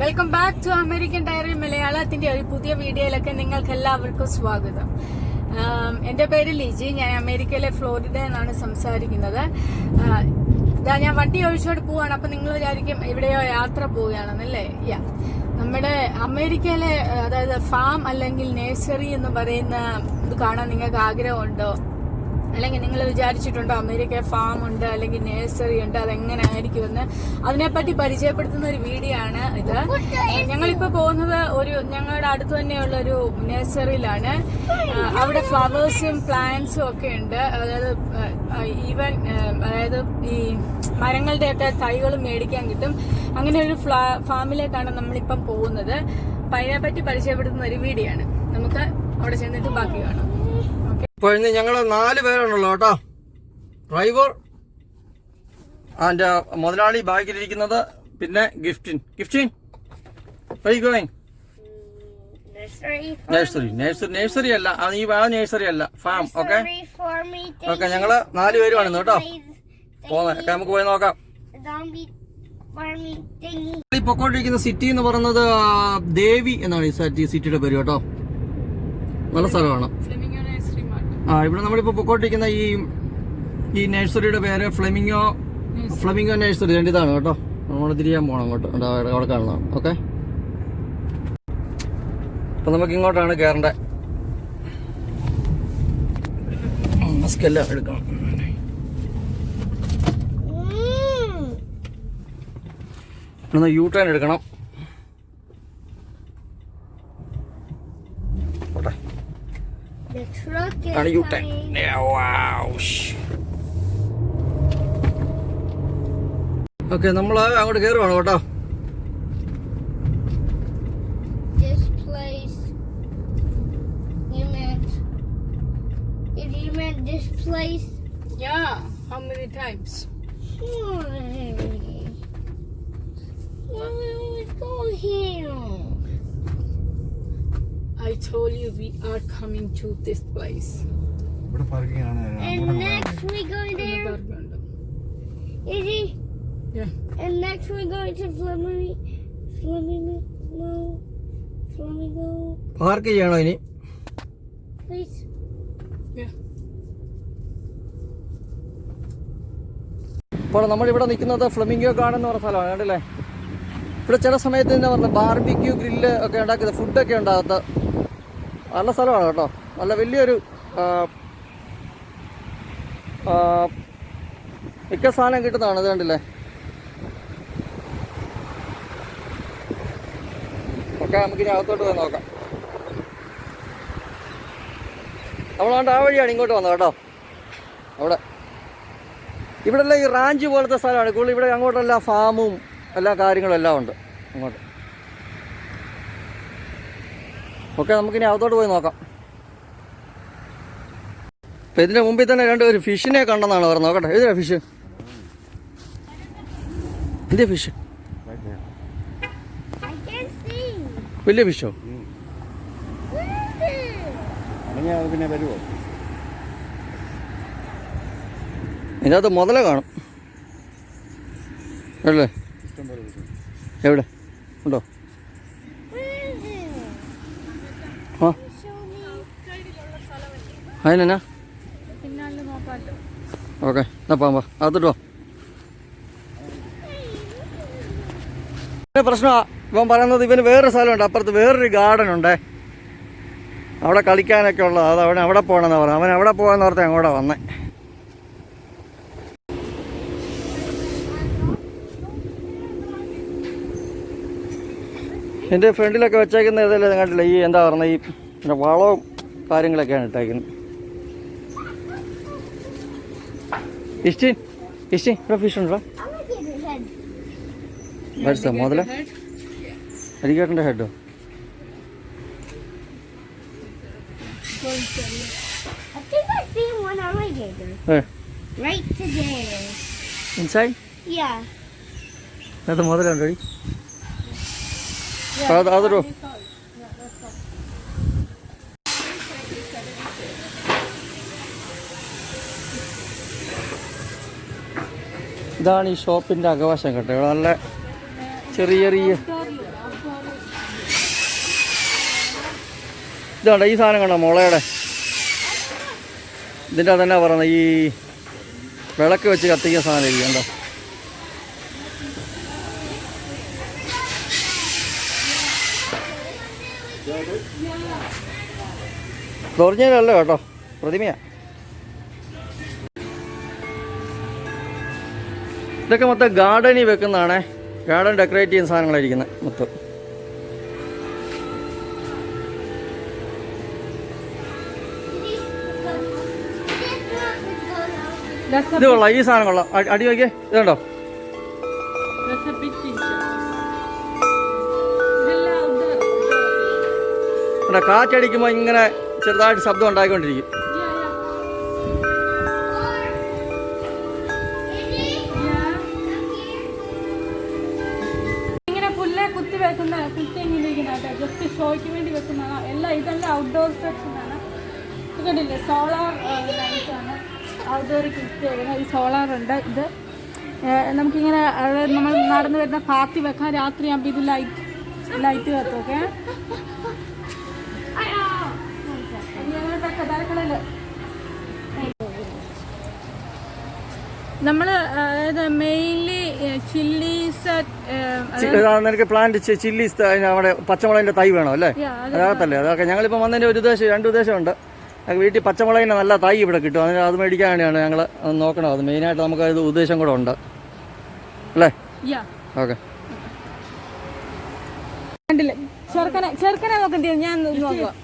Welcome back to American diary മലയാളത്തിന്റെ ഒരു പുതിയ വീഡിയോയിലൊക്കെ നിങ്ങൾക്ക് എല്ലാവർക്കും സ്വാഗതം. എന്റെ പേര് ലിജി. ഞാൻ അമേരിക്കയിലെ ഫ്ലോറിഡ എന്നാണ് സംസാരിക്കുന്നത്. ഞാൻ വണ്ടി ഒഴിച്ചോട്ട് പോവാണ്. അപ്പൊ നിങ്ങൾ വിചാരിക്കും എവിടെയോ യാത്ര പോവുകയാണെന്നല്ലേ? നമ്മുടെ അമേരിക്കയിലെ അതായത് ഫാം അല്ലെങ്കിൽ നേഴ്സറി എന്ന് പറയുന്ന ഇത് കാണാൻ നിങ്ങൾക്ക് ആഗ്രഹമുണ്ടോ? അല്ലെങ്കിൽ നിങ്ങൾ വിചാരിച്ചിട്ടുണ്ടോ അമേരിക്ക ഫാം ഉണ്ട് അല്ലെങ്കിൽ നേഴ്സറി ഉണ്ട്, അതെങ്ങനെ ആയിരിക്കുമെന്ന്? അതിനെപ്പറ്റി പരിചയപ്പെടുത്തുന്ന ഒരു വീഡിയോ ആണ് ഇത്. ഞങ്ങളിപ്പോ പോകുന്നത് ഞങ്ങളുടെ അടുത്ത് തന്നെയുള്ള ഒരു നേഴ്സറിയിലാണ്. അവിടെ ഫ്ലവേഴ്സും പ്ലാന്റ്സും ഒക്കെ ഉണ്ട്. അതായത് ഈ മരങ്ങളുടെയൊക്കെ തൈകളും മേടിക്കാൻ കിട്ടും. അങ്ങനെ ഒരു ഫാമിലേക്കാണ് നമ്മളിപ്പം പോകുന്നത്. അപ്പൊ അതിനെപ്പറ്റി പരിചയപ്പെടുത്തുന്ന ഒരു വീഡിയോ ആണ്. നമുക്ക് അവിടെ ചെന്നിട്ട് ബാക്കി കാണാം. ഇപ്പോൾ ഇന്ന് ഞങ്ങൾ 4 പേരാണുള്ളൂ കേട്ടോ. ഡ്രൈവർ ആൻഡ് മുതലാളി ബാഗിലിരിക്കുന്നത്, പിന്നെ ഗിഫ്റ്റിൻ. നേഴ്സറി അല്ല, ഈ നേഴ്സറി അല്ല, ഫാം. ഓക്കെ ഞങ്ങള് 4 പേരുമാണ് കേട്ടോ പോകുന്നത്. നമുക്ക് പോയി നോക്കാം. ഈ പൊക്കോണ്ടിരിക്കുന്ന സിറ്റി എന്ന് പറയുന്നത് ദേവി എന്നാണ് ഈ സിറ്റിയുടെ പേര് കേട്ടോ. നല്ല സ്ഥലമാണ്. ഇവിടെ നമ്മളിപ്പോ പൊക്കോട്ടിരിക്കുന്ന ഈ നഴ്സറിയുടെ പേര് ഫ്ലെമിംഗോ നഴ്സറി. ഇതാണ് കേട്ടോ. നമ്മൾ തിരിയാൻ പോകണം അങ്ങോട്ട്, അവിടെ കാണണം. ഓക്കെ, അപ്പൊ നമുക്ക് ഇങ്ങോട്ടാണ് കയറേണ്ടത്. മസ്കെല്ലാം എടുക്കണം. ഇവിടുന്ന് യു ടേൺ എടുക്കണം. ഓക്കെ, നമ്മൾ അങ്ങോട്ട് കയറുവാണ് കേട്ടോ. I told you we are coming to this place. And next we're going there. Is he? Yeah. And next we're going to Flamingo. Park ചെയ്യണോ ഇനി? Please. Yeah. ഇപ്പോൾ നമ്മളിവിടെ നിൽക്കുന്നത് ഫ്ലെമിംഗോ ഗാർഡൻ എന്ന് പറഞ്ഞ സ്ഥലമാണ്. കണ്ടില്ലേ? ഇവിടെ ചില സമയത്ത് എന്താ പറഞ്ഞ ബാർബിക്യൂ ഗ്രില്ല് ഒക്കെ ഉണ്ടാക്കിയത്, ഫുഡൊക്കെ ഉണ്ടാകത്ത്. നല്ല സ്ഥലമാണ് കേട്ടോ. നല്ല വലിയൊരു മിക്ക സാധനം കിട്ടുന്നതാണ്. ഇത് കണ്ടില്ലേ? ഓക്കെ, നമുക്കിനി അകത്തോട്ട് പോയി നോക്കാം. നമ്മളാണ്ട് ആ വഴിയാണ് ഇങ്ങോട്ട് വന്നത് കേട്ടോ. ഇവിടെ എല്ലാം ഈ റാഞ്ച് പോലത്തെ സ്ഥലമാണ് കൂടുതൽ. ഇവിടെ അങ്ങോട്ടെല്ലാം ഫാമും എല്ലാ കാര്യങ്ങളും എല്ലാം ഉണ്ട് അങ്ങോട്ട്. ഓക്കെ, നമുക്കിനി അകത്തോട്ട് പോയി നോക്കാം. അപ്പം ഇതിൻ്റെ മുമ്പിൽ തന്നെ ഒരു ഫിഷിനെ കണ്ടെന്നാണ് പറഞ്ഞത്. നോക്കട്ടെ, ഏതിനാ ഫിഷ്? എന്തിയാ ഫിഷ്? വലിയ ഫിഷോ? പിന്നെ വരുമോ? ഇതിനകത്ത് മുതല കാണും അല്ലേ? എവിടെ ഉണ്ടോ? ആ, അതിനെന്നാ? ഓക്കെ, എന്നാ പാമ്പാ അകത്തിട്ടോ. പ്രശ്നമാ ഇവൻ പറയുന്നത്. ഇവന് വേറൊരു സ്ഥലമുണ്ട്, അപ്പുറത്ത് വേറൊരു ഗാർഡൻ ഉണ്ടേ, അവിടെ കളിക്കാനൊക്കെ ഉള്ളത്. അത് അവിടെ പോകണമെന്ന് പറഞ്ഞു. അവൻ അവിടെ പോകാമെന്ന് ഓർത്ത് അങ്ങോട്ടാ വന്നേ. എൻ്റെ ഫ്രണ്ടിലൊക്കെ വെച്ചേക്കുന്ന ഇതെല്ലാം കണ്ടില്ല? ഈ എന്താ പറയുന്നത്, ഈ വളവും കാര്യങ്ങളൊക്കെയാണ് ഇട്ടേക്കുന്നത്. ഇഷ്ടിൻ ഇവിടെ ഫിഷ് ഉണ്ടോ? മുതല അരിക്കേട്ടൻ്റെ ഹെഡോ? അത് മുതലുണ്ടോ? അതൊരു ഇതാണ് ഈ ഷോപ്പിൻ്റെ അകവശം കേട്ടോ. ഇവിടെ നല്ല ചെറിയ ചെറിയ ഇതുണ്ടോ ഈ സാധനം കണ്ടോ മുളയുടെ, ഇതിൻ്റെ തന്നെ പറയുന്നത് ഈ വിളക്ക് വെച്ച് കത്തിക്കുന്ന സാധനം ഇരിക്കും കണ്ടോ. ഒറിജിനൽ അല്ല കേട്ടോ, പ്രതിമയാ. ഇതൊക്കെ മൊത്തം ഗാർഡനിൽ വെക്കുന്നതാണേ, ഗാർഡൻ ഡെക്കറേറ്റ് ചെയ്യുന്ന സാധനങ്ങളായിരിക്കുന്നത് മൊത്തം. ഇത് കൊള്ളാം, ഈ സാധനം കൊള്ളാം. അടി നോക്കിയേ, ഇതുണ്ടോ. കാറ്റടിക്കുമ്പോൾ ഇങ്ങനെ ചെറുതായിട്ട് ശബ്ദം ഉണ്ടായിക്കൊണ്ടിരിക്കും. ഇങ്ങനെ പുല്ലെ കുത്തി വെക്കുന്ന ജസ്റ്റ് ഷോയ്ക്ക് വേണ്ടി വെക്കുന്നതാണ് എല്ലാം. ഇതെല്ലാം ഔട്ട്ഡോർ സെക്ഷനാണ്. ഇത് കണ്ടില്ലേ, സോളാർ ലൈറ്റാണ് ഔട്ട്ഡോറിൽ കുത്തി വെക്കുന്നത്. ഈ സോളാറുണ്ട്. ഇത് നമുക്കിങ്ങനെ നമ്മൾ നടന്നു വരുന്ന പാത്തി വെക്കാൻ. രാത്രിയാകുമ്പോൾ ഇത് ലൈറ്റ് കത്തും. ഓക്കെ, നമ്മള് മെയിൻലി ചില്ലീസ്. നിനക്ക് പ്ലാന്റ് ചില്ലീസ് അവിടെ പച്ചമുളകിന്റെ തൈ വേണം അല്ലേ? അതാകത്തല്ലേ. അതൊക്കെ ഞങ്ങളിപ്പോൾ വന്നതിൻ്റെ ഒരു ഉദ്ദേശം, 2 ഉദ്ദേശമുണ്ട്. ഞങ്ങൾക്ക് വീട്ടിൽ പച്ചമുളകിൻ്റെ നല്ല തൈ ഇവിടെ കിട്ടും. അതിന് അത് മേടിക്കാൻ വേണ്ടിയാണ് ഞങ്ങൾ നോക്കണം. അത് മെയിനായിട്ട് നമുക്ക് അത് ഉദ്ദേശം കൂടെ ഉണ്ട് അല്ലേ? ഓക്കെ. കണ്ടില്ലേ ചെറുക്കനെ നോക്കണ്ടേ? ഞാൻ നോക്കാം.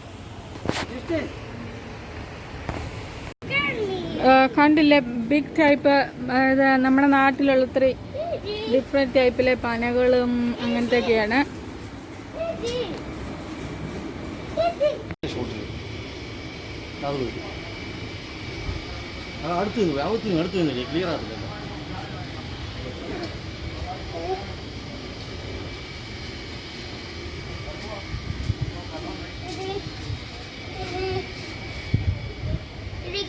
കണ്ടില്ലേ, ബിഗ് ടൈപ്പ്. അതായത് നമ്മുടെ നാട്ടിലുള്ള ഇത്രയും ഡിഫറെൻറ്റ് ടൈപ്പിലെ പനകളും അങ്ങനത്തെയൊക്കെയാണ്. ക്ലിയർ ആകില്ല.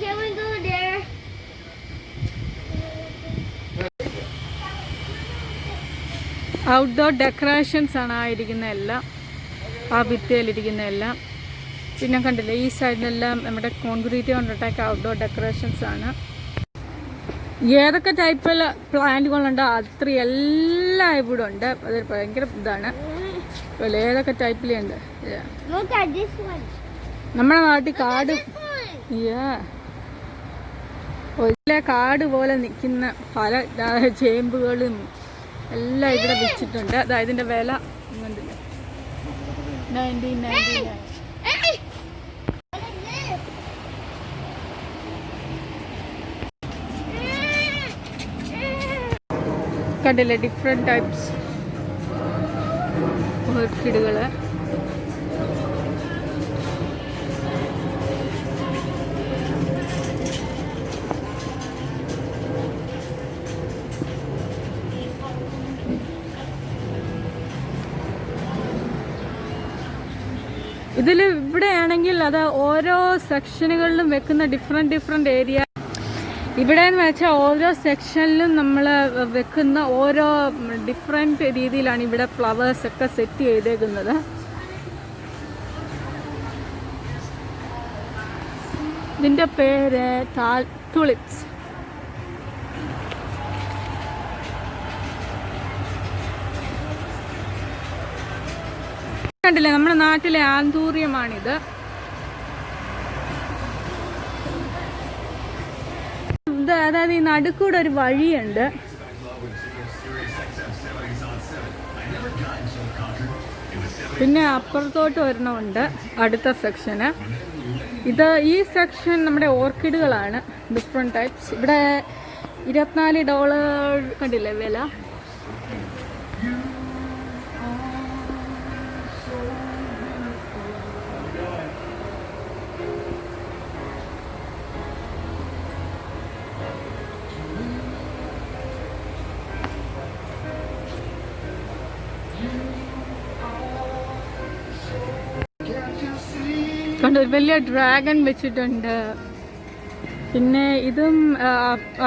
Can we go there? Outdoor decorations ആണ് ആയിരിക്കുന്ന എല്ലാം, ആ ഭിത്തിയിലിരിക്കുന്ന എല്ലാം. പിന്നെ കണ്ടില്ലേ, ഈ സൈഡിലെല്ലാം നമ്മുടെ കോൺക്രീറ്റ് കൊണ്ടിട്ടൊക്കെ ഔട്ട്ഡോർ ഡെക്കറേഷൻസ് ആണ്. ഏതൊക്കെ ടൈപ്പിൽ പ്ലാന്റുകളുണ്ടോ അത്രയും എല്ലാം ഇവിടെ ഉണ്ട്. അതൊരു ഭയങ്കര ഇതാണ്. ഏതൊക്കെ ടൈപ്പിലുണ്ട്. Look at this one. നമ്മുടെ നാട്ടിൽ കാട്, കാട് പോലെ നിൽക്കുന്ന പല ചേമ്പുകളും എല്ലാം ഇവിടെ വെച്ചിട്ടുണ്ട്. അതായത് ഇതിന്റെ വില 1999. കണ്ടില്ലേ, ഡിഫറെന്റ് ടൈപ്സ് ഓർക്കിഡുകള്. ഇതിൽ ഇവിടെയാണെങ്കിൽ അത് ഓരോ സെക്ഷനുകളിലും വെക്കുന്ന ഡിഫറെൻറ്റ് ഏരിയ. ഇവിടെ എന്ന് വെച്ചാൽ ഓരോ സെക്ഷനിലും നമ്മൾ വെക്കുന്ന ഓരോ ഡിഫറെൻറ്റ് രീതിയിലാണ് ഇവിടെ ഫ്ലവേഴ്സ് ഒക്കെ സെറ്റ് ചെയ്തേക്കുന്നത്. ഇതിൻ്റെ പേര് ടുലിപ്സ്. കണ്ടില്ലേ, നമ്മുടെ നാട്ടിലെ ആന്തൂര്യമാണിത്. അതായത് ഈ നടുക്കൂടെ ഒരു വഴിയുണ്ട്. പിന്നെ അപ്പുറത്തോട്ട് ഒരെണ്ണമുണ്ട് അടുത്ത സെക്ഷന്. ഈ സെക്ഷൻ നമ്മുടെ ഓർക്കിഡുകളാണ്, ഡിഫറെൻറ്റ് ടൈപ്സ്. ഇവിടെ $24 കണ്ടില്ലേ വില. കണ്ടോ, ഒരു വലിയ ഡ്രാഗൺ വെച്ചിട്ടുണ്ട്. പിന്നെ ഇതും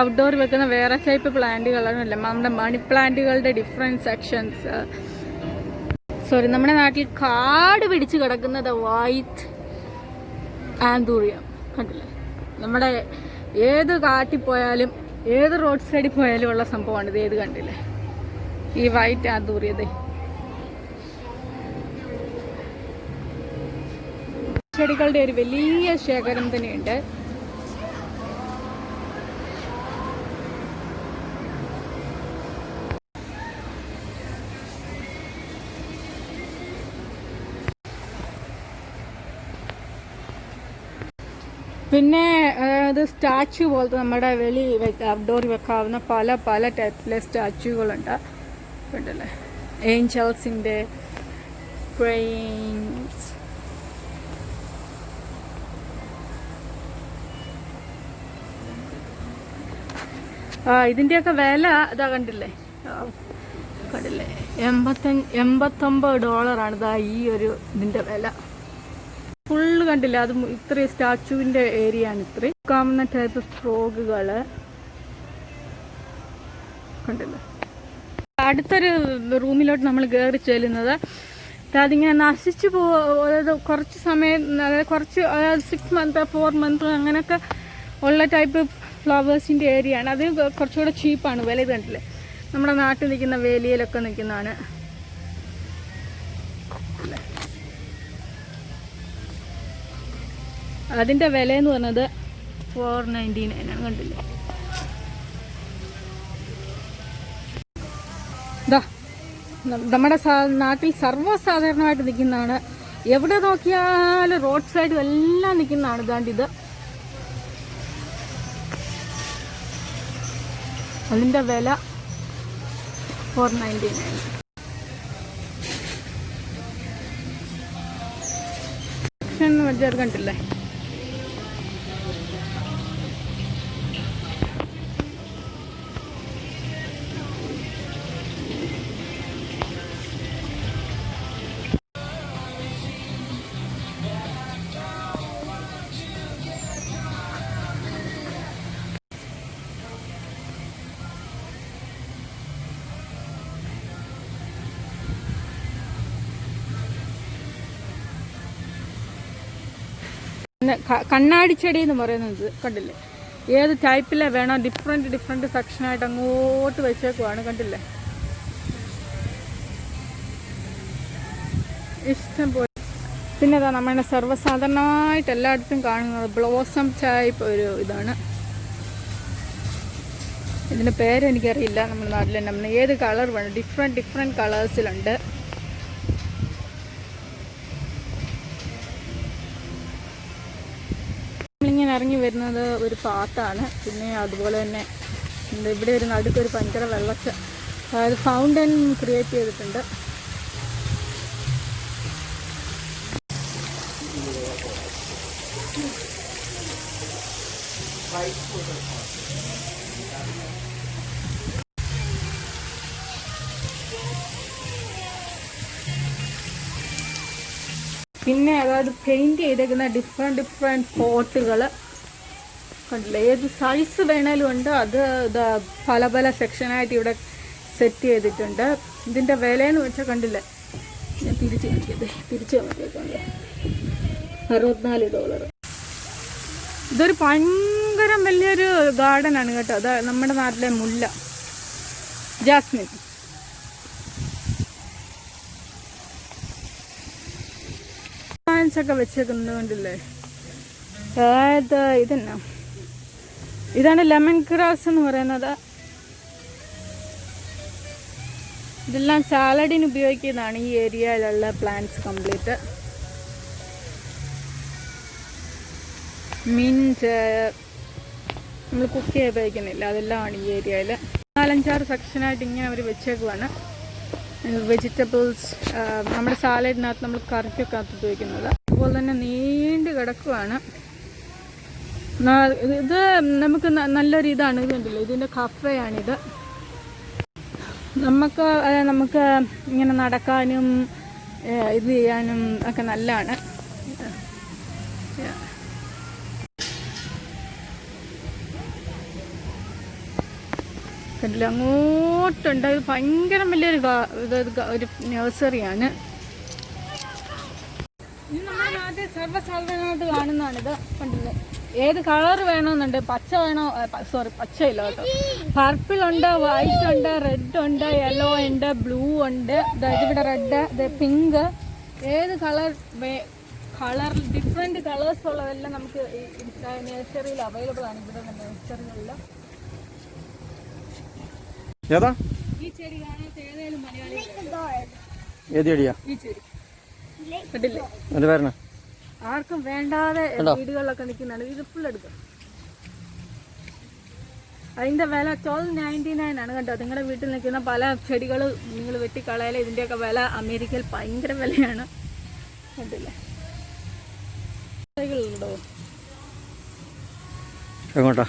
ഔട്ട്ഡോർ വെക്കുന്ന വേറെ ടൈപ്പ് പ്ലാന്റുകളാണല്ലേ, നമ്മുടെ മണി പ്ലാന്റുകളുടെ ഡിഫറെൻറ്റ് സെക്ഷൻസ്. നമ്മുടെ നാട്ടിൽ കാട് പിടിച്ച് കിടക്കുന്നത് വൈറ്റ് ആന്തൂറിയം കണ്ടില്ലേ? നമ്മുടെ ഏത് കാട്ടിൽ പോയാലും ഏത് റോഡ് സൈഡിൽ പോയാലും ഉള്ള സംഭവമാണ് ഇത്. ഏത് കണ്ടില്ലേ ഈ വൈറ്റ് ആന്തൂറിയതേ. ചെടികളുടെ ഒരു വലിയ ശേഖരം തന്നെയുണ്ട്. പിന്നെ ഇത് സ്റ്റാച്ചു പോലത്തെ നമ്മുടെ ഔട്ട്ഡോർ വെക്കാവുന്ന പല പല ടൈപ്പിലെ സ്റ്റാച്ചുകളുണ്ട് കണ്ടല്ലേ. ഏഞ്ചൽസിൻ്റെ, ക്രെയിൻസ്, ഇതിൻ്റെയൊക്കെ വില ഇതാ കണ്ടില്ലേ? കണ്ടില്ലേ? $89 ഇതാ ഈ ഒരു ഇതിൻ്റെ വില. ഫുള്ള് കണ്ടില്ല? അത് ഇത്രയും സ്റ്റാച്ചുവിൻ്റെ ഏരിയ ആണ്. ഇത്രയും കാണുന്ന ടൈപ്പ് ഫ്രോഗുകൾ കണ്ടില്ല. അടുത്തൊരു റൂമിലോട്ട് നമ്മൾ കയറി ചെല്ലുന്നത് അതിങ്ങനെ നശിച്ചു അതായത് കുറച്ച് സമയം, അതായത് കുറച്ച് 6 months 4 months അങ്ങനെയൊക്കെ ഉള്ള ടൈപ്പ് ഫ്ലവേഴ്സിൻ്റെ ഏരിയ ആണ്. അത് കുറച്ചുകൂടെ ചീപ്പാണ്. വില ഇത് കണ്ടില്ലേ? നമ്മുടെ നാട്ടിൽ നിൽക്കുന്ന വേലിയിലൊക്കെ നിൽക്കുന്നതാണ്. അതിൻ്റെ വില എന്ന് പറഞ്ഞത് $499 ആണ്. കണ്ടില്ലേ? ഇതാ നമ്മുടെ നാട്ടിൽ സർവ്വസാധാരണമായിട്ട് നിൽക്കുന്നതാണ്. എവിടെ നോക്കിയാലും റോഡ് സൈഡും എല്ലാം നിൽക്കുന്നതാണ്. ഇതാണ്ടിത്. അതിൻ്റെ വില $499. വെച്ചാൽ കണ്ടില്ലേ? കണ്ണാടിച്ചെടി എന്ന് പറയുന്നത് കണ്ടില്ലേ? ഏത് ടൈപ്പിലെ വേണം ഡിഫറെൻറ്റ് സെക്ഷനായിട്ട് അങ്ങോട്ട് വെച്ചേക്കുവാണ്. കണ്ടില്ലേ? ഇഷ്ടം പോലെ. പിന്നെ അതാ നമ്മുടെ സർവ്വസാധാരണമായിട്ട് എല്ലായിടത്തും കാണുന്നത് ബ്ലോസം ടൈപ്പ് ഒരു ഇതാണ്. ഇതിൻ്റെ പേരെനിക്കറിയില്ല. നമ്മുടെ നാട്ടിൽ നമ്മൾ ഏത് കളർ വേണം ഡിഫറെൻറ്റ് കളേഴ്സിലുണ്ട്. ഇങ്ങനെ ഇറങ്ങി വരുന്നത് ഒരു പാത്താണ്. പിന്നെ അതുപോലെ തന്നെ ഇവിടെ ഒരു നടുക്കൊരു ഭയങ്കര വെള്ളച്ച, അതായത് ഫൗണ്ടൻ ക്രിയേറ്റ് ചെയ്തിട്ടുണ്ട്. പിന്നെ അതായത് പെയിൻറ് ചെയ്തേക്കുന്ന ഡിഫറെൻറ്റ് പോട്ടുകൾ കണ്ടില്ലേ? ഏത് സൈസ് വേണേലും ഉണ്ട്. അത് പല പല സെക്ഷനായിട്ട് ഇവിടെ സെറ്റ് ചെയ്തിട്ടുണ്ട്. ഇതിൻ്റെ വിലയെന്ന് വെച്ചാൽ കണ്ടില്ലേ? ഞാൻ തിരിച്ച് കാണിക്കട്ടെ. $64. ഇതൊരു ഭയങ്കര വലിയൊരു ഗാർഡനാണ് കേട്ടോ. അത് നമ്മുടെ നാട്ടിലെ മുല്ല, ജാസ്മിൻ. ഒക്കെ വെച്ചേക്കുന്നത് കണ്ടില്ലേ? അതായത് ഇതാണ് ലെമൺ ഗ്രാസ് എന്ന് പറയുന്നത്. ഇതെല്ലാം സാലഡിന് ഉപയോഗിക്കുന്നതാണ് ഈ ഏരിയയിലുള്ള പ്ലാന്റ്സ് കംപ്ലീറ്റ്. മിന്റ് നമ്മൾ കുക്ക് ചെയ്യാൻ ഉപയോഗിക്കുന്നില്ല, അതെല്ലാമാണ് ഈ ഏരിയയിൽ. 4-5 സെക്ഷനായിട്ട് ഇങ്ങനെ അവർ വെച്ചേക്കുവാണ്. വെജിറ്റബിൾസ് നമ്മുടെ സാലഡിനകത്ത് നമ്മൾ കറിക്കൊക്കെ അകത്ത് ഉപയോഗിക്കുന്നത്. അതുപോലെ തന്നെ നീണ്ടു കിടക്കുവാണ്. ഇത് നമുക്ക് നല്ലൊരു ഇതാണ്. ഇത് കണ്ടില്ലേ? ഇതിൻ്റെ കഫേയാണിത്. നമുക്ക് ഇങ്ങനെ നടക്കാനും ഇത് ചെയ്യാനും ഒക്കെ നല്ലതാണ്. കണ്ടില്ല? അങ്ങോട്ടുണ്ട്. ഇത് ഭയങ്കര വലിയൊരു ഒരു നഴ്സറിയാണ്. ഇനി നമ്മൾ ആദ്യം സർവ്വസാധാരണമായിട്ട് കാണുന്നതാണ് ഇത്. കണ്ടില്ലേ, ഏത് കളർ വേണമെന്നുണ്ട്. പച്ച വേണോ, സോറി പച്ചയില്ല കേട്ടോ, പർപ്പിൾ ഉണ്ട്, വൈറ്റ് ഉണ്ട്, റെഡ് ഉണ്ട്, യെല്ലോ ഉണ്ട്, ബ്ലൂ ഉണ്ട്, ഇവിടെ റെഡ്, പിങ്ക്, ഏത് കളർ ഡിഫറെന്റ് കളേഴ്സ് ഉള്ളതെല്ലാം നമുക്ക് നഴ്സറിയിൽ അവൈലബിൾ ആണ്. ഇവിടെ നഴ്സറികളിൽ ഏതാ ഈ ചെടി കാണാത്ത ഏതെങ്കിലും മലയാളി ഏത് ചെടിയാ? ഈ ചെടി കണ്ടില്ലേ, എന്റെ പേരണ ആർക്കും വേണ്ടാതെ വീടുകളിലൊക്കെ നിൽക്കുന്നതാണ്. ഇത് ഫുൾ എടുക്കും. അതിന്റെ വില 12.99 ആണ് കേട്ടോ. നിങ്ങളുടെ വീട്ടിൽ നിൽക്കുന്ന പല ചെടികൾ നിങ്ങൾ വെട്ടിക്കളയാലും ഇതിന്റെയൊക്കെ വില അമേരിക്കയിൽ ഭയങ്കര വിലയാണ്. കണ്ടില്ലേ, തൈകളുണ്ടോ? എങ്ങോട്ടാ?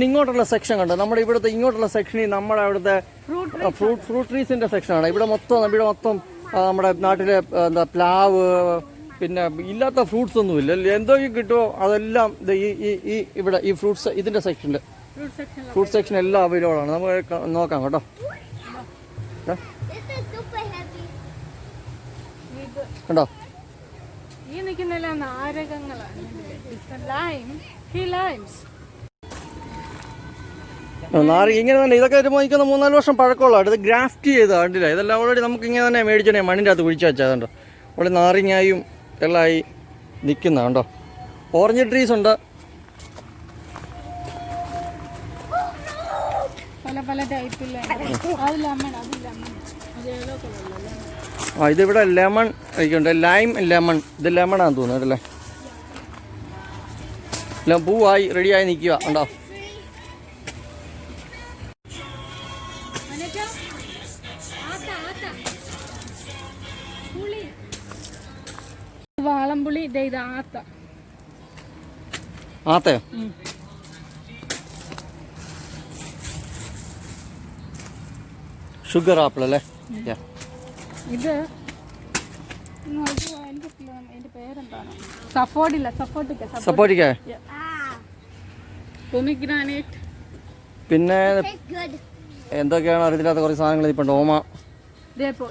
ഇങ്ങോട്ടുള്ള സെക്ഷൻ കണ്ടോ, നമ്മുടെ ഇവിടുത്തെ ഇങ്ങോട്ടുള്ള സെക്ഷനിൽ നമ്മുടെ അവിടുത്തെ ഫ്രൂട്ട് ട്രീസിന്റെ സെക്ഷനാണ്. ഇവിടെ മൊത്തം നമ്മുടെ നാട്ടിലെ എന്താ പ്ലാവ്, പിന്നെ ഇല്ലാത്ത ഫ്രൂട്ട്സ് ഒന്നുമില്ല. എന്തൊക്കെ കിട്ടുമോ അതെല്ലാം ഈ ഇവിടെ ഈ ഫ്രൂട്ട്സ് ഇതിന്റെ സെക്ഷനിൽ ഫ്രൂട്ട് സെക്ഷൻ എല്ലാം അവൈലബിൾ ആണ്. നമുക്ക് നോക്കാം കേട്ടോ. കണ്ടോ, ഈ നിൽക്കുന്നില്ല നാരകങ്ങളാണ്. ഇങ്ങനെ തന്നെ ഇതൊക്കെ വരുമ്പോൾ എനിക്കൊന്ന് 3-4 വർഷം പഴക്കമുള്ള ഇത് ഗ്രാഫ്റ്റ് ചെയ്താൽ കണ്ടില്ല. ഇതെല്ലാം ഓൾറെഡി നമുക്ക് ഇങ്ങനെ തന്നെ മേടിച്ചേ മണ്ണിൻ്റെ അകത്ത് കുഴിച്ച് വെച്ചാൽ കണ്ടോ. അവിടെ നാരങ്ങായും എല്ലാം ആയി നിൽക്കുന്ന കണ്ടോ. ഓറഞ്ച് ട്രീസ് ഉണ്ട്, പല ടൈപ്പില്ല. ഇതിവിടെ ലെമൺ ഒക്കെയുണ്ട്, ലൈം ലെമൺ. ഇത് ലെമണാന്ന് തോന്നുന്നു അല്ലേ. എല്ലാം പൂവായി റെഡിയായി നിൽക്കുക ഉണ്ടോ. വാളംപുളി, ആത്തയോ? ഷുഗർ ആപ്പിൾ അല്ലേ? ഇത് എന്റെ പേരെന്താണ്? സപ്പോർട്ടിക്ക. പൊമിഗ്രാനേറ്റ്. പിന്നെ എന്തൊക്കെയാണ് അറിയത്തില്ലാത്ത കുറച്ച് സാധനങ്ങൾ ഇപ്പൊ. ഓമ,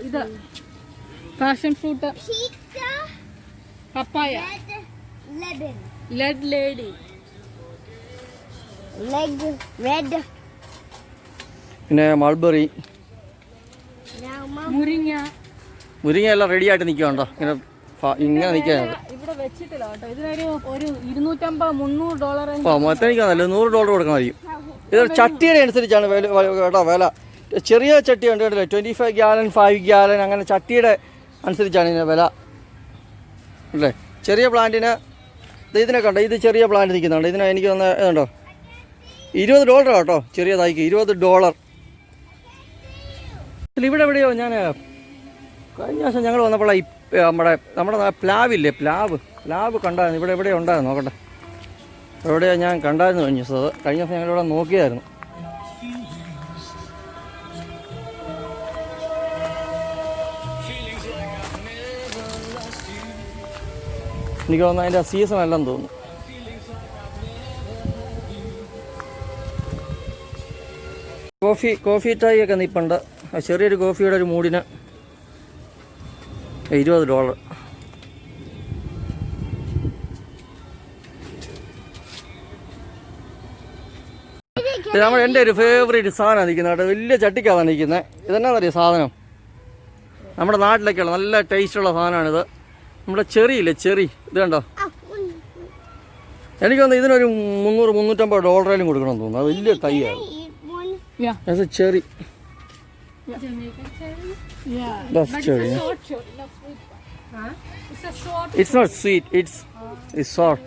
ഇത് പാഷൻ ഫ്രൂട്ട്, പപ്പായ, ലെഡ് ലേഡി, പിന്നെ മൾബറി, മുരിങ്ങ എല്ലാം റെഡി ആയിട്ട് നിൽക്കുന്നുണ്ടോ. ഇങ്ങനെ നിൽക്കാൻ ഇവിടെ വെച്ചിട്ടില്ല കേട്ടോ. ഇതിനൊരു $250-300 മൊത്തനിക്കാന്നല്ല, $100 കൊടുക്കണമായിരിക്കും. ഇതൊരു ചട്ടിയുടെ അനുസരിച്ചാണ് കേട്ടോ വില. ചെറിയ ചട്ടി ഉണ്ട് കേട്ടില്ല, 25 gallon 5 gallon അങ്ങനെ ചട്ടിയുടെ അനുസരിച്ചാണ് ഇതിന് വില അല്ലേ. ചെറിയ പ്ലാന്റിന് ഇതിനെ കണ്ടോ, ഇത് ചെറിയ പ്ലാന്റ് നിൽക്കുന്നുണ്ട്. ഇതിന് എനിക്ക് തന്നെ ഇതുണ്ടോ $20 കേട്ടോ. ചെറിയ തൈക്ക് $20. ഇവിടെ എവിടെയോ ഞാൻ കഴിഞ്ഞ ദിവസം ഞങ്ങൾ വന്നപ്പോൾ നമ്മുടെ പ്ലാവില്ലേ, പ്ലാവ് കണ്ടായിരുന്നു. ഇവിടെ എവിടെയോ ഉണ്ടായിരുന്നു, നോക്കട്ടെ എവിടെയോ ഞാൻ കണ്ടായിരുന്നു കഴിഞ്ഞ ദിവസം. അത് കഴിഞ്ഞ ദിവസം ഞങ്ങളിവിടെ നോക്കിയായിരുന്നു. എനിക്ക് തോന്നുന്നു അതിൻ്റെ സീസൺ അല്ലെന്ന് തോന്നുന്നു. കോഫി ടൈ ഒക്കെ നിൽപ്പുണ്ട്. ചെറിയൊരു കോഫിയുടെ ഒരു മൂടിന് $20. എൻ്റെ ഒരു ഫേവറേറ്റ് സാധനമാണ് നിൽക്കുന്നത് കേട്ടോ. വലിയ ചട്ടിക്കാണ് നിൽക്കുന്നത്. ഇതെന്നാന്നറിയാം സാധനം, നമ്മുടെ നാട്ടിലൊക്കെയുള്ള നല്ല ടേസ്റ്റുള്ള സാധനമാണിത്. നമ്മുടെ ചെറിയില്ലേ, ചെറി, ഇത് കണ്ടോ. എനിക്ക് തോന്നുന്നു ഇതിനൊരു $300-350 കൊടുക്കണമെന്ന് തോന്നുന്നു. അത് വലിയ തൈയാണ്. Cherry, that's cherry. It's not sweet, it's sour.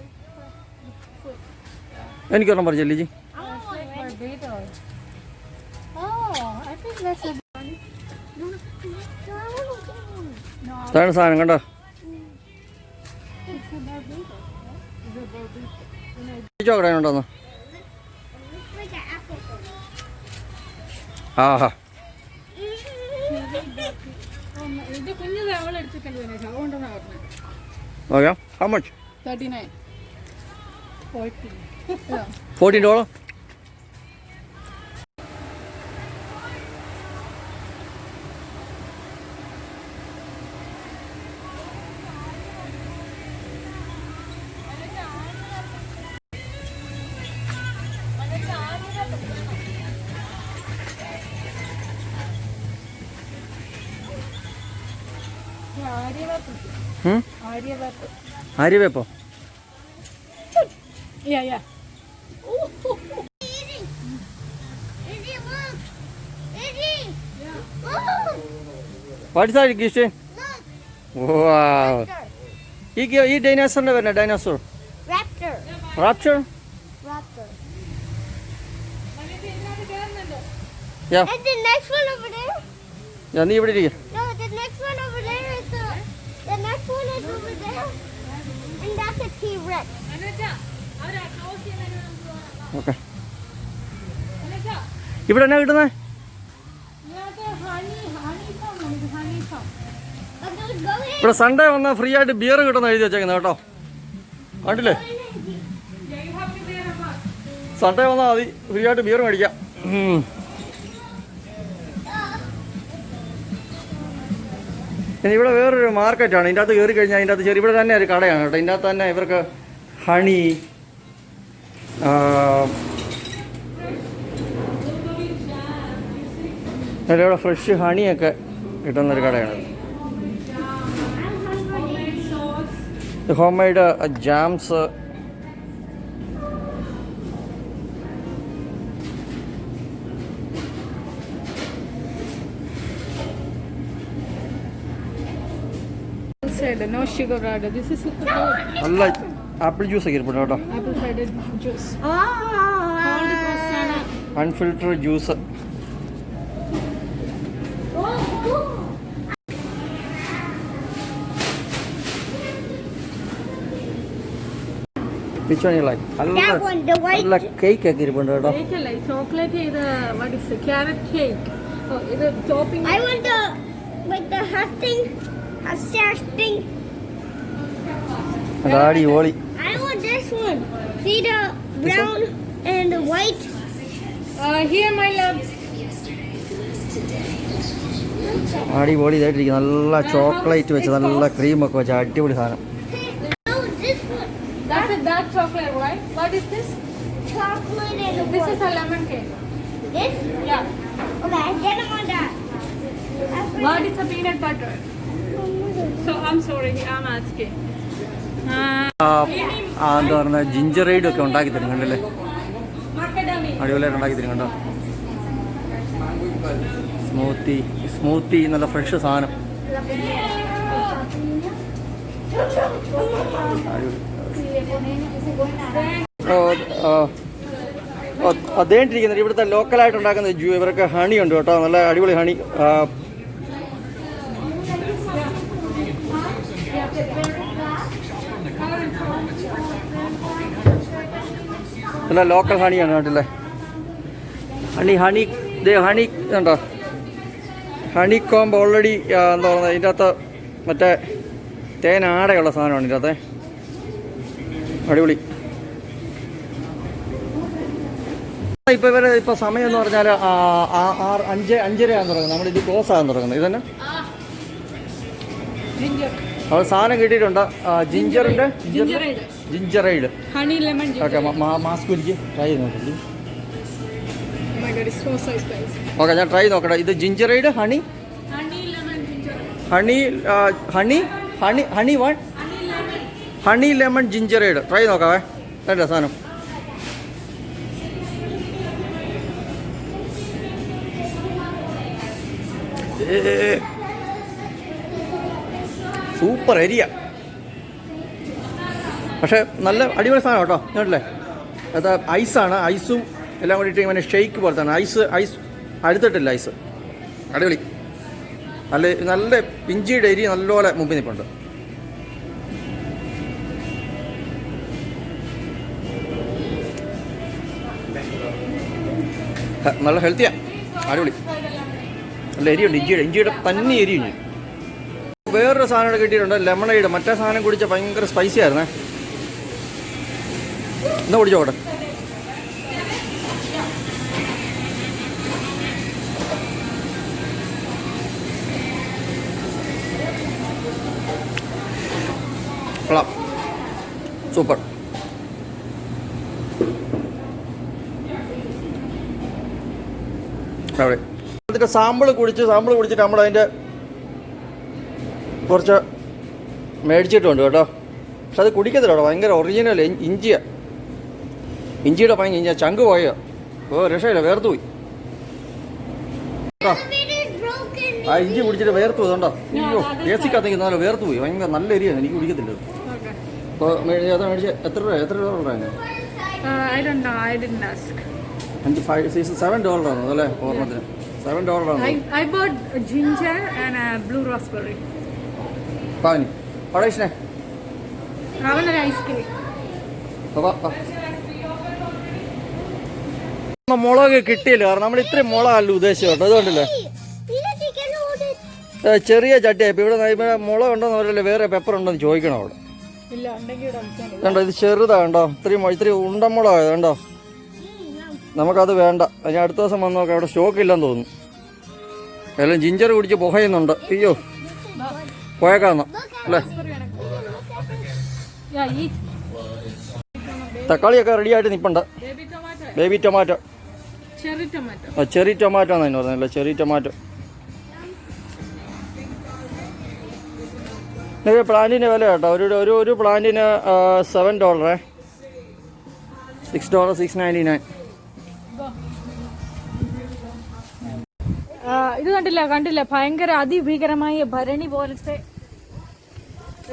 എനിക്കൊരെണ്ണം പറഞ്ഞു ലിജി. ഇതാണ് സാധനം കണ്ടോ. ചോക്കടേണ്ടോന്ന്. ആഹാ, നോക്കാം. How much? 39. $14. ആര്യവേപ്പോ? Yeah. Izzy, look. Izzy. Look. What is that Christian? Look. വാവ്. ഈ ഡൈനോസറിന്റെ പേര് dinosaur Raptor. Rapture. Raptor. Yeah And the next one over there. യാ നീ ഇവിടെ ഇരിക്കുക. No, the next one over there is the next one is over there. And that's a T-Rex. Okay. ഇവിടെ എന്നാ കിട്ടുന്നത്? I'm gonna go in. ഇവിടെ Sunday വന്നാൽ free ആയിട്ട് beer കിട്ടുന്ന എഴുതി വെച്ചേക്കുന്നത് കേട്ടോ. കണ്ടില്ലേ? സൺഡേ വന്നാൽ മതി ഫ്രീ ആയിട്ട് ബിയർ മേടിക്കാം. ഇനി ഇവിടെ വേറൊരു മാർക്കറ്റാണ്. ഇതിൻ്റെ അകത്ത് കയറി കഴിഞ്ഞാൽ അതിൻ്റെ അകത്ത് ചെറിയ ഇവിടെ തന്നെ ഒരു കടയാണ് കേട്ടോ. ഇതിൻ്റെ അകത്ത് തന്നെ ഇവർക്ക് ഹണി, ഇവിടെ ഫ്രഷ് ഹണിയൊക്കെ കിട്ടുന്നൊരു കടയാണ്. Home made jams, No sugar added. This is super good. നല്ല ആപ്പിൾ ജ്യൂസ് ഒക്കെ ഇരിപ്പുണ്ട് കേട്ടോ. Apple cider juice. Ah. Unfiltered juice. Which one you like? That one, the white. നല്ല കേക്ക് ഒക്കെ ഇരിപ്പുണ്ട് കേട്ടോ. Cake അല്ല, chocolate ഇത് what is it? Carrot cake. Oh, ഇത് topping. I want the like the husting, thing. അതാടി Oli. I want this one. See the brown and the white. Here my love. അടിപൊളി ഇതായിട്ടിരിക്കും. നല്ല chocolate വെച്ച് നല്ല ക്രീമൊക്കെ വെച്ച് അടിപൊളി സാധനം. No, this one. That's a dark chocolate, right? What is this? Chocolate and the This white. is a lemon cake. This? Yeah. Okay, get them on that. What is a peanut butter? So I'm sorry, I'm asking. എന്താ പറയുക, ginger ride ഒക്കെ ഉണ്ടാക്കി തരും കണ്ടല്ലേ. Macadamia. അടിപൊളിയായിട്ട് ഉണ്ടാക്കി തരും കണ്ടോ. സ്മൂത്തി നല്ല ഫ്രഷ് സാധനം. അതേണ്ടിരിക്കുന്നത് ഇവിടുത്തെ ലോക്കലായിട്ട് ഉണ്ടാക്കുന്ന ഇവർക്ക് ഹണി ഉണ്ട് കേട്ടോ. നല്ല അടിപൊളി ഹണി. നല്ല ലോക്കൽ ഹണിയാണ് കണ്ടില്ലേ. ഹണി കണ്ടോ. ഹണി കോംബ് ഓൾറെഡി എന്താ പറയുക, ഇതിൻ്റെ അകത്ത് മറ്റേ തേനാടയുള്ള സാധനമാണ് ഇതിൻ്റെ അകത്തെ. അടിപൊളി. ഇപ്പോൾ ഇപ്പോൾ സമയം എന്ന് പറഞ്ഞാൽ 5:30 നമ്മളിത് ക്ലോസ് ആകാൻ തുടങ്ങുന്നത്. ഇതന്നെ അത് സാധനം കിട്ടിയിട്ടുണ്ട്. Gingerade Honey lemon ginger. Okay. Mask എനിക്ക് ട്രൈ ചെയ്ത് നോക്കില്ലേ. Oh my god, it's so spicy. Okay, ഞാൻ ട്രൈ നോക്കട്ടെ. ഇത് gingerade Honey lemon ginger. Honey lemon gingerade try നോക്കാവേ. വേണ്ട സാധനം. Super area. പക്ഷേ നല്ല അടിപൊളി സാധനം കേട്ടോ. കേട്ടില്ലേ, അത് ഐസാണ്. ഐസും എല്ലാം കൂടിയിട്ട് ഇങ്ങനെ ഷെയ്ക്ക് പോലത്താണ്. ഐസ് അടുത്തിട്ടില്ല ഐസ്. അടിപൊളി. നല്ല പിഞ്ചിയുടെ ഏരിയ നല്ലപോലെ മുമ്പിൽ നിൽപ്പുണ്ട്. നല്ല ഹെൽത്തിയാണ്. അടിപൊളി. നല്ല എരിയുണ്ട്. ഇഞ്ചിയുടെ തന്നെ എരിയുണ്ട്. വേറൊരു സാധനം ഇവിടെ കിട്ടിയിട്ടുണ്ട്, ലെമണൈഡ്. മറ്റേ സാധനം കുടിച്ചാൽ ഭയങ്കര സ്പൈസി ആയിരുന്നേ. എന്നാ കുടിച്ചോട്ടെ. കൊള്ളാം, സൂപ്പർ. അവിടെ ഇതിൻ്റെ സാമ്പിൾ കുടിച്ചിട്ട് നമ്മളതിൻ്റെ കുറച്ച് മേടിച്ചിട്ടുണ്ട് കേട്ടോ. പക്ഷെ അത് കുടിക്കത്തില്ല കേട്ടോ, ഭയങ്കര ഒറിജിനൽ ഇഞ്ചിയാണ്. ഇഞ്ചിയുടെ ഭയങ്കര ഇഞ്ചിയാ, ചങ്ക് പോയോ. ഓ രക്ഷയില്ല, വേർത്ത് പോയി കേട്ടോ. ആ ഇഞ്ചി കുടിച്ചിട്ട് വേർത്ത് പോയി കേട്ടോ. അയ്യോ ബേസിക്കകത്തേക്ക് വേർത്ത് പോയി, ഭയങ്കര നല്ല എരിയാണ്, എനിക്ക് കുടിക്കത്തില്ല. അപ്പോൾ അത് മേടിച്ച് എത്ര രൂപ ഉണ്ടായിരുന്നു? $7 ആണ് അല്ലേ ഓർമ്മത്തിന്? $7 ആണ്. I bought ginger and blue raspberry. പാനി പടേഷനെ അവനൊരു ഐസ്ക്രീം. മുളക് കിട്ടിയില്ല, കാരണം നമ്മൾ ഇത്രയും മുളകല്ല ഉദ്ദേശിച്ചു കേട്ടോ. അതുകൊണ്ടല്ലേ ചെറിയ ചട്ടിയായി. ഇവിടെ മുളക് ഉണ്ടോന്ന് പറയല്ലേ, വേറെ പെപ്പർ ഉണ്ടോന്ന് ചോദിക്കണം അവിടെ. കണ്ടോ ഇത് ചെറുതാ കണ്ടോ, ഇത്രയും ഉണ്ടമുളക് കണ്ടോ. നമുക്കത് വേണ്ട, അതിന് അടുത്ത ദിവസം വന്ന് നോക്കാം. അവിടെ സ്റ്റോക്ക് ഇല്ലെന്ന് തോന്നുന്നു. എല്ലാം ജിഞ്ചർ കുടിച്ച് പുകയുന്നുണ്ട്. അയ്യോ പോയേക്കാന്നോ അല്ലേ. തക്കാളിയൊക്കെ റെഡി ആയിട്ട് നിൽപ്പുണ്ട്. ബേബി ടൊമാറ്റോ, ചെറി ടൊമാറ്റോ എന്നാണ് പറഞ്ഞല്ലോ, ചെറി ടൊമാറ്റോ. പ്ലാന്റിന് വില കേട്ടോ, ഒരു പ്ലാന്റിന് $7, $6, $6.99. ഇത് കണ്ടില്ല ഭയങ്കര അതിഭീകരമായ ഭരണി പോലത്തെ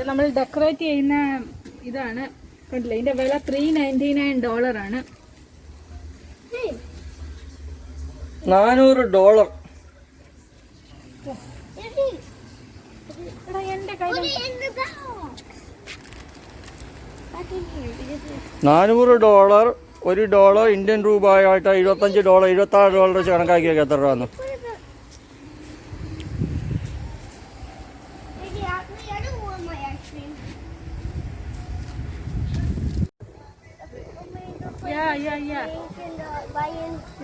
നമ്മൾ ഡെക്കറേറ്റ് ചെയ്യുന്ന ഇതാണ്. കണ്ടില്ല, ഇതിന്റെ വില $399 ആണ്. $400. $400, $1 ഇന്ത്യൻ രൂപ ആയിട്ട് $75, $76 വെച്ച് കണക്കാക്കിയൊക്കെ എത്ര രൂപ വന്നു?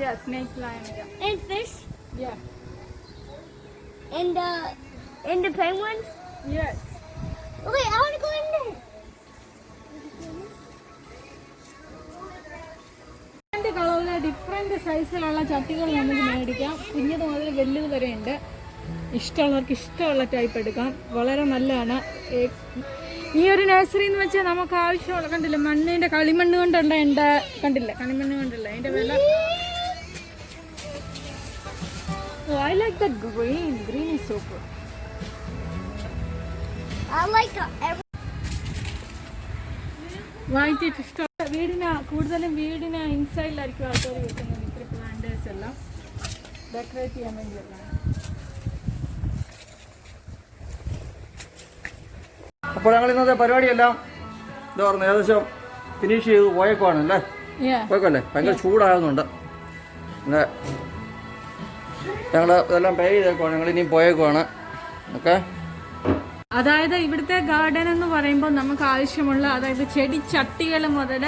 Yeah. Snake lion. And fish. Yeah. And the penguins. Yes. Okay, I want to go in there. Different സൈസിലുള്ള ചട്ടികൾ നമുക്ക് മേടിക്കാം. കുഞ്ഞത് മുതൽ വലുത് വരെ ഉണ്ട്. ഇഷ്ടമുള്ളവർക്ക് ഇഷ്ടമുള്ള ടൈപ്പ് എടുക്കാം. വളരെ നല്ലതാണ്. ഈ ഒരു നഴ്സറി എന്ന് വെച്ചാൽ നമുക്ക് ആവശ്യമുള്ള കണ്ടില്ല, മണ്ണിന്റെ കളിമണ്ണ് കൊണ്ടുള്ള എൻ്റെ കണ്ടില്ല, കളിമണ്ണ് കൊണ്ടുള്ള അതിന്റെ വില. I like the green. Green is so good. I like വാങ്ങിച്ചിട്ട് ഇഷ്ടം. കൂടുതലും വീടിന് ഇൻസൈഡിലായിരിക്കും ആൾക്കാർ വെക്കുന്നത് ഇത്ര പ്ലാന്റേഴ്സ് എല്ലാം ഡെക്കറേറ്റ് ചെയ്യാൻ വേണ്ടിയുള്ളതാണ്. അപ്പോൾ ഞങ്ങൾ ഇന്നത്തെ പരിപാടിയെല്ലാം എന്താ പറയുന്നത് ഏകദേശം ഫിനിഷ് ചെയ്ത് പോയേക്കുവാണ് അല്ലേ? പോയേക്കല്ലേ, ഭയങ്കര ചൂടാകുന്നുണ്ട്. പിന്നെ ഞങ്ങൾ ഇതെല്ലാം പേ ചെയ്തേക്കുവാണ്, ഞങ്ങൾ ഇനിയും പോയേക്കുവാണ്. ഓക്കെ, അതായത് ഇവിടുത്തെ ഗാർഡൻ എന്ന് പറയുമ്പോൾ നമുക്ക് ആവശ്യമുള്ള അതായത് ചെടി ചട്ടികൾ മുതൽ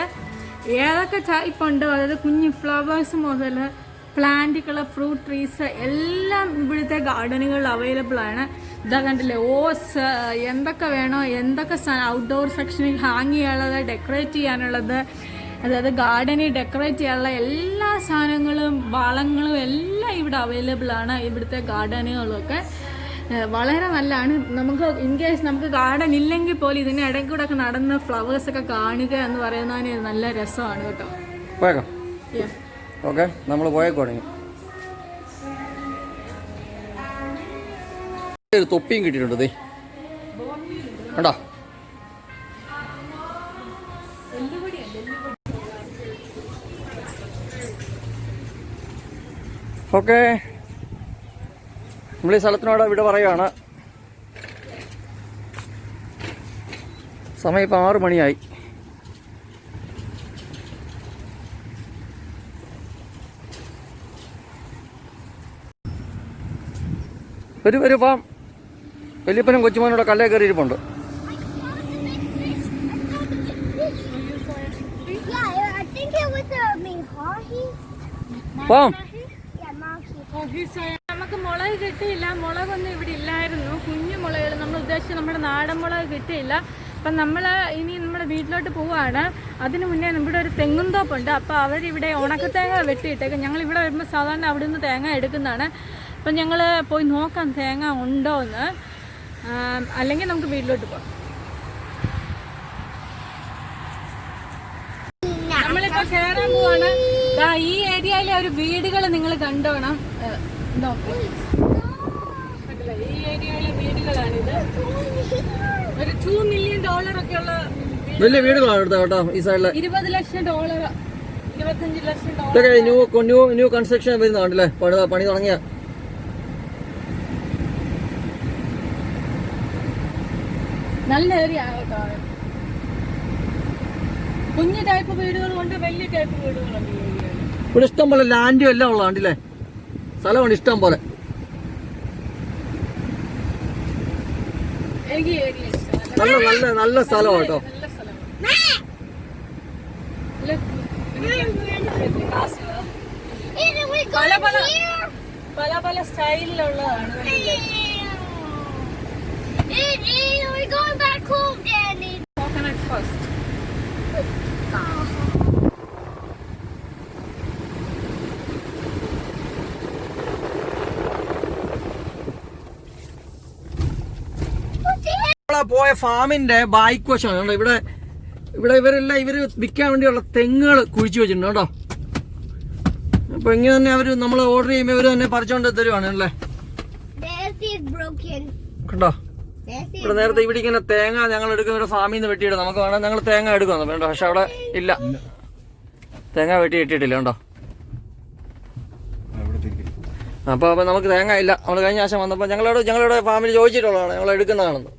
ഏതൊക്കെ ടൈപ്പ് ഉണ്ട്, അതായത് കുഞ്ഞു ഫ്ലവേഴ്സ് മുതൽ പ്ലാന്റുകൾ, ഫ്രൂട്ട് ട്രീസ് എല്ലാം ഇവിടുത്തെ ഗാർഡനുകളിൽ അവൈലബിൾ ആണ്. ഇതാ കണ്ടില്ലേ, ഓസ് എന്തൊക്കെ വേണോ, എന്തൊക്കെ ഔട്ട്ഡോർ സെക്ഷനിൽ ഹാങ് ചെയ്യാനുള്ളത്, ഡെക്കറേറ്റ് ചെയ്യാനുള്ളത്, അതായത് ഗാർഡനിൽ ഡെക്കറേറ്റ് ചെയ്യാനുള്ള എല്ലാ സാധനങ്ങളും വളങ്ങളും എല്ലാം ഇവിടെ അവൈലബിൾ ആണ്. ഇവിടുത്തെ ഗാർഡനുകളൊക്കെ വളരെ നല്ലതാണ്. നമുക്ക് ഇൻ കേസ് നമുക്ക് ഗാർഡൻ ഇല്ലെങ്കിൽ പോലും ഇതിന് ഇടയ്ക്ക് കൂടെ ഒക്കെ നടന്ന് ഫ്ലവേഴ്സൊക്കെ കാണുക എന്ന് പറയുന്നതിന് നല്ല രസമാണ് കേട്ടോ. പോയേക്കാം. ഓക്കെ, നമ്മൾ പോയേക്കോണെങ്കിൽ ഒരു തൊപ്പിയും കിട്ടിയിട്ടുണ്ട്. ദേ കണ്ടോ, ഓക്കെ. നമ്മൾ ഈ സ്ഥലത്തിനോട് ഇവിടെ പറയുകയാണ്. സമയം ഇപ്പം 6 മണിയായി. വരൂ പാം. വലിയപ്പനും കൊച്ചുമോനോടെ കല്ലേ കയറി ഇരിപ്പുണ്ട്. Yeah, with the Minhahi? പോം. Yeah, Mahi. നമുക്ക് മുളക് കിട്ടിയില്ല, മുളകൊന്നും ഇവിടെ ഇല്ലായിരുന്നു. കുഞ്ഞു മുളകൾ നമ്മൾ ഉദ്ദേശിച്ച നമ്മുടെ നാടൻ മുളക് കിട്ടിയില്ല. അപ്പം നമ്മൾ ഇനി നമ്മുടെ വീട്ടിലോട്ട് പോവുകയാണ്. അതിന് മുന്നേ ഇവിടെ ഒരു തെങ്ങും തോപ്പുണ്ട്. അപ്പോൾ അവരിവിടെ ഉണക്കത്തേങ്ങ വെട്ടിയിട്ടേക്ക്. ഞങ്ങൾ ഇവിടെ വരുമ്പോൾ സാധാരണ അവിടെ നിന്ന് തേങ്ങ എടുക്കുന്നതാണ്. അപ്പം ഞങ്ങൾ പോയി നോക്കാം തേങ്ങ ഉണ്ടോ എന്ന്, അല്ലെങ്കിൽ നമുക്ക് വീട്ടിലോട്ട് പോകാം. നമ്മളിപ്പോൾ കയറാൻ പോവാണ്. ഈ ഏരിയയിലെ ഒരു വീടുകൾ നിങ്ങൾ കണ്ടോണം. നോക്ക്, ഈ ഏരിയയിലെ വീടുകളാണിത്. ഒരു $2 million ഒക്കെ ഉള്ള വലിയ വീടുകളാണ് ഇവിടുത്തെ കേട്ടോ. ഈ സൈഡില് $20 ലക്ഷം, $25 ലക്ഷം. ഇതൊക്കെ ന്യൂ കൺസ്ട്രക്ഷൻ വരുന്നതാണല്ലേ, പണി തുടങ്ങിയ. നല്ല ഏരിയ കേട്ടോ. കുഞ്ഞു ടൈപ്പ് വീടുകളുണ്ട്, വലിയ ടൈപ്പ് വീടുകളുണ്ട് ഈ ഏരിയയിൽ. ഇവിടെ ഇഷ്ടം പോലെ ലാൻഡും എല്ലാം ഉള്ളതാണ്ടല്ലേ, സ്ഥലമുണ്ട് ഇഷ്ടം പോലെ. എനിക്ക് ഈ ഏരിയ ഇഷ്ടമാണ്. നല്ല സ്ഥലമാണ് കേട്ടോ. നല്ല സ്ഥലമാണ്. Either we go here. പല സ്റ്റൈലിലുള്ളതാണ്. Either we going back home, Daddy. Coconut first. പോയ ഫാമിന്റെ ബാക്ക് വശമാണ് കേട്ടോ. ഇവിടെ ഇവര് വിൽക്കാൻ വേണ്ടിയുള്ള തെങ്ങുകൾ കുഴിച്ചു വെച്ചിട്ടുണ്ട് കേട്ടോ. അപ്പൊ ഇങ്ങനെ തന്നെ അവര് നമ്മൾ ഓർഡർ ചെയ്യുമ്പോൾ ഇവര് തന്നെ പറിച്ചോണ്ട് തരുവാണ് അല്ലേ. കണ്ടോ, ഇവിടെ നേരത്തെ ഇവിടെ ഇങ്ങനെ തേങ്ങ ഞങ്ങൾ എടുക്കുന്ന ഒരു ഫാമിൽ നിന്ന് വെട്ടിയിട്ട് നമുക്ക് വേണം ഞങ്ങൾ തേങ്ങ എടുക്കുന്നു വേണ്ട, പക്ഷെ അവിടെ ഇല്ല, തേങ്ങ വെട്ടി ഇട്ടിട്ടില്ല കേട്ടോ. അപ്പൊ നമുക്ക് തേങ്ങ ഇല്ല. നമ്മൾ കഴിഞ്ഞ ആവശ്യം വന്നപ്പോൾ ഞങ്ങളുടെ ഫാമിലി ചോദിച്ചിട്ടുള്ളതാണ് ഞങ്ങൾ എടുക്കുന്നതാണെന്ന്.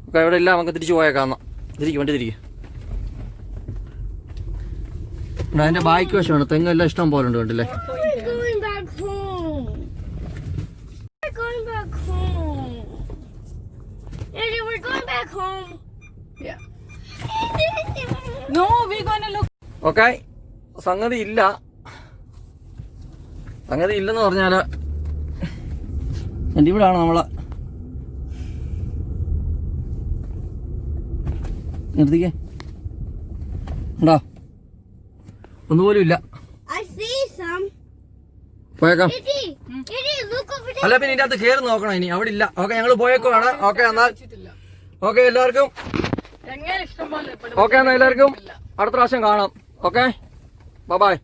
ഓക്കെ, ഇവിടെ ഇല്ല, നമുക്ക് തിരിച്ചു പോയേക്കാം. വണ്ടി തിരിക്കുക. അതിന്റെ ബാക്ക് വശമാണ്, തെങ്ങെല്ലാം ഇഷ്ടം പോലെ ഉണ്ട് കണ്ടില്ലേ. ഓക്കെ, സംഗതി ഇല്ലെന്ന് പറഞ്ഞാല് എൻ്റെ ഇവിടാണ് നമ്മളെ നിർത്തിക്കേ. ഉണ്ടോ, ഒന്നുപോലും ഇല്ല. പോയേക്കാം. അല്ല പിന്നെ ഇതിന്റെ അകത്ത് കയറി നോക്കണം ഇനി, അവിടെ ഇല്ല. ഓക്കെ, ഞങ്ങൾ പോയേക്കുവാണ്. ഓക്കെ എന്നാൽ ഓക്കെ എല്ലാവർക്കും ഓക്കെ എന്നാൽ എല്ലാവർക്കും അടുത്ത പ്രാവശ്യം കാണാം. Okay, by.